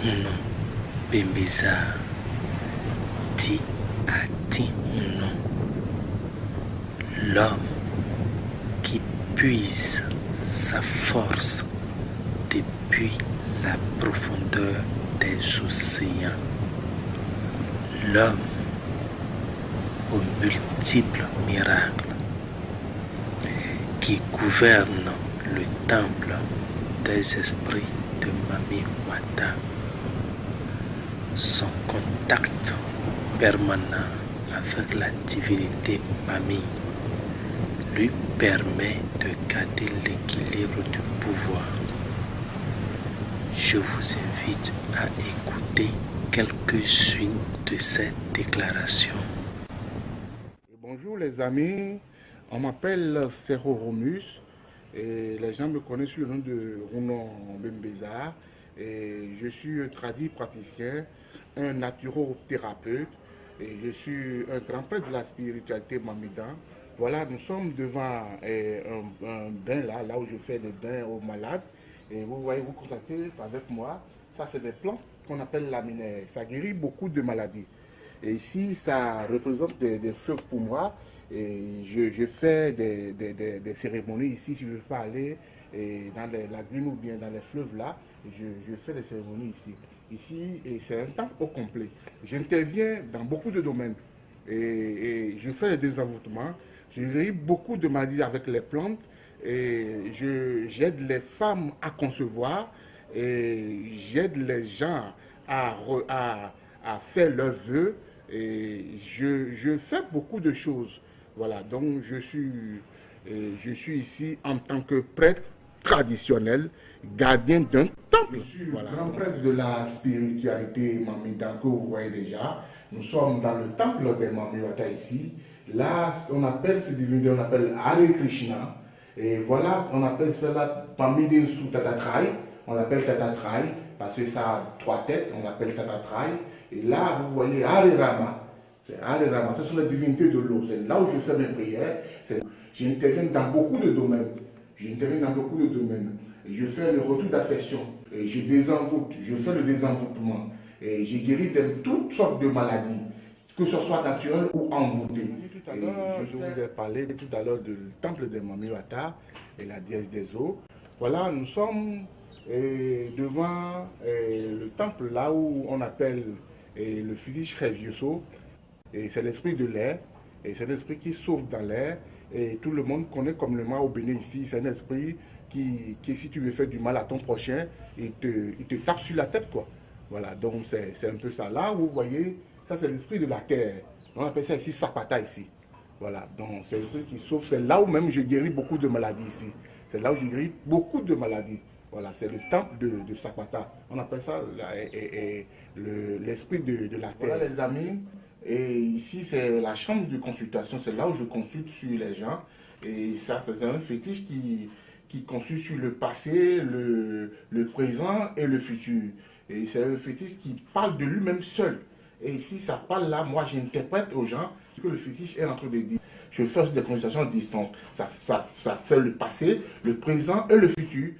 Muno Bembeza dit Ati Muno, l'homme qui puise sa force depuis la profondeur des océans, l'homme aux multiples miracles, qui gouverne le temple des esprits de Mami Wata. Son contact permanent avec la divinité Mami lui permet de garder l'équilibre du pouvoir. Je vous invite à écouter quelques-unes de ces déclarations. Bonjour les amis, on m'appelle Serro Romus et les gens me connaissent sous le nom de Runo Bembeza et je suis un tradit praticien, un naturothérapeute et je suis un grand prêtre de la spiritualité Mamida. Voilà, nous sommes devant un bain là où je fais des bains aux malades et vous voyez, vous constatez avec moi, ça c'est des plantes qu'on appelle laminaires, ça guérit beaucoup de maladies. Et ici, ça représente des fleuves pour moi. Et je fais des cérémonies ici. Si je ne veux pas aller dans les lagunes ou bien dans les fleuves là, je fais des cérémonies ici. Ici, c'est un temple au complet. J'interviens dans beaucoup de domaines. Et je fais les désenvoûtements. Je guéris beaucoup de maladies avec les plantes. Et j'aide les femmes à concevoir. Et j'aide les gens à faire leurs vœux. Et je fais beaucoup de choses. Voilà, donc je suis ici en tant que prêtre traditionnel, gardien d'un temple. Je suis grand prêtre de la spiritualité Mamida que vous voyez déjà. Nous sommes dans le temple des Mamiwata ici. Là, on appelle ces divinités, on appelle Hare Krishna. Et voilà, on appelle cela Pamide sous Tatatrai. On l'appelle Tatatrai parce que ça a 3 têtes, on l'appelle Tatatrai. Et là, vous voyez Hare Rama. C'est Hare Rama, ce sont les divinités de l'eau. C'est là où je fais mes prières. J'interviens dans beaucoup de domaines. Et je fais le retour d'affection. Et je désenvoûte. Je fais le désenvoûtement. Et je guéris de toutes sortes de maladies, que ce soit naturelles ou envoûtées. Tout à l'heure, je vous ai parlé tout à l'heure du temple de Mamiwata et la déesse des eaux. Voilà, nous sommes devant le temple là où on appelle le Fetish Revioso. Et c'est l'esprit de l'air, et c'est l'esprit qui sauve dans l'air, et tout le monde connaît comme le mal au Bénin ici. C'est un esprit qui, si tu veux faire du mal à ton prochain, il te tape sur la tête, quoi. Voilà, donc c'est un peu ça. Là, vous voyez, ça c'est l'esprit de la terre. On appelle ça ici Sapata ici. Voilà, donc c'est l'esprit qui sauve. C'est là où même je guéris beaucoup de maladies ici. C'est là où je guéris beaucoup de maladies. Voilà, c'est le temple de Sapata. On appelle ça l'esprit de la terre. Voilà les amis. Et ici, c'est la chambre de consultation. C'est là où je consulte sur les gens. Et ça, c'est un fétiche qui consulte sur le passé, le présent et le futur. Et c'est un fétiche qui parle de lui-même seul. Et ici, ça parle là, moi, j'interprète aux gens ce que le fétiche est en train de dire. Je fais des consultations à distance. Ça fait le passé, le présent et le futur.